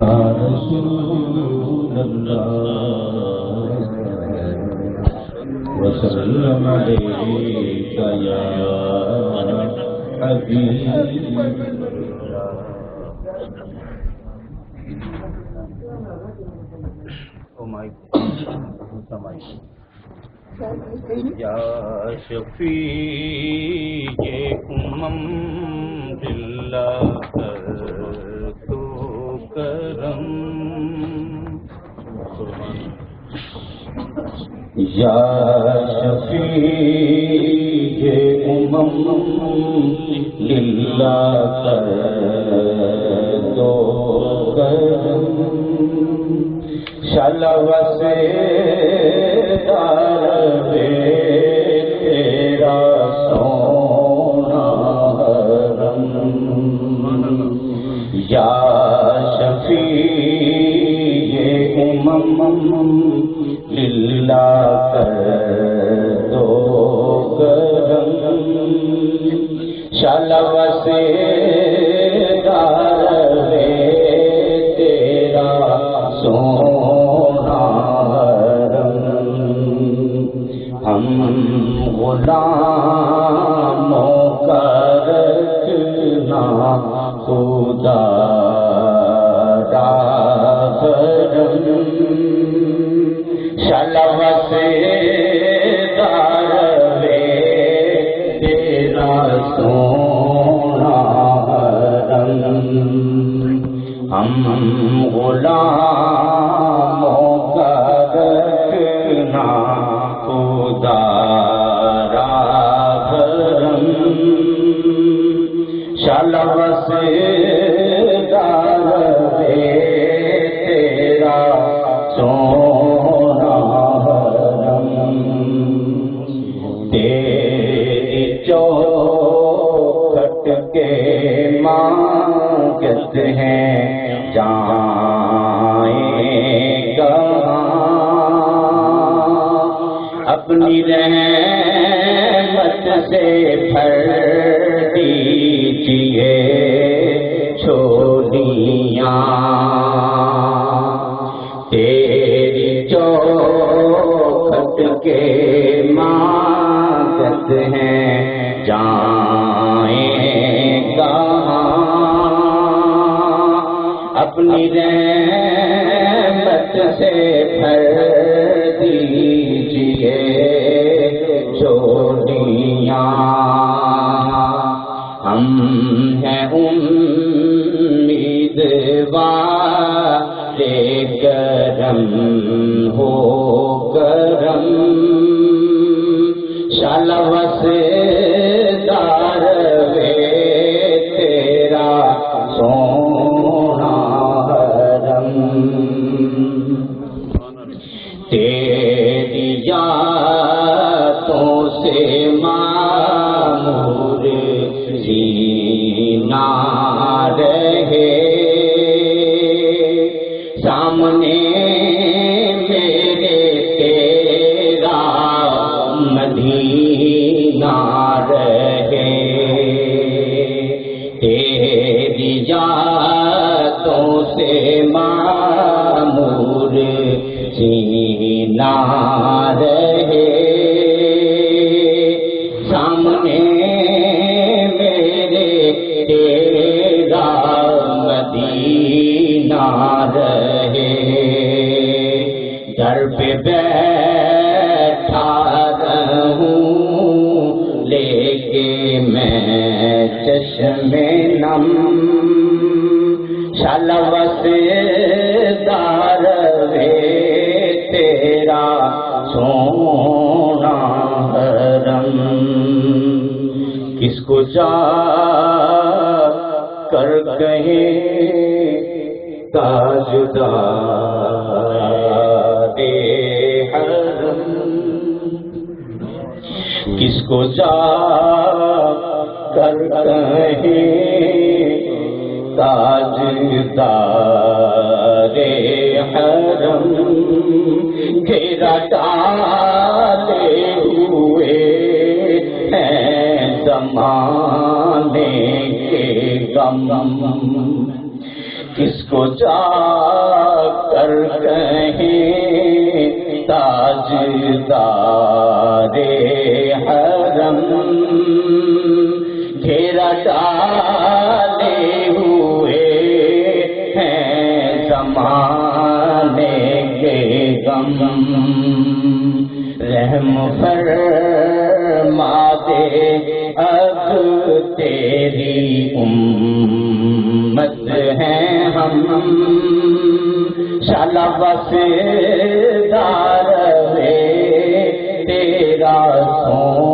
رسول اللہ وسلم علیک یا حبیب یا شفیع امم اللہ تو کرم یا شفیع امم اللہ تو کرم شلو سے تیرا سونا حرم یا شفیع امم للہ تو کرم شلو سے تیرا سونا ہم غلاموں کا رکھنا خدا را کرم شلو سے تیرا سونا حرم ہم غلاموں کا رکھنا خدا را کرم شلو سے تیرا سونا حرم تیری چوکھٹ کے مانگت ہیں جائیں کہاں اپنی رحمت سے بھر دیجئے چھولیاں تیری چوکھٹ کے مانگت ہیں جائیں کہاں اپنی رحمت سے بھر دیجئے چھولیاں ہم ہیں امیدوار کرم ہو کرم شلو سے تیرا سونا حرم تیری یادوں سے معمور جینا رہے سامنے میرے تیرا مدینہ رہے تیری یادوں سے معمور جینا رہے سامنے میرے تیرا مدینہ رہے در پہ بیٹھا رہوں لے کے میں چشم نم شلو سے تیرا سونا حرم کس کو جا کر کہیں تاجدار حرم کس کو جا کر کہیں تاجدار حرم گھیرا ڈالے ہوئے ہیں زمانے کے غم کس کو جا کر کہیں تاجدار حرم، گھیرا ڈالے ہوئے ہیں زمانے کے غم، رحم فرما دے اب تیری امت ہیں ہم، شالا وفادار ہے تیرا سو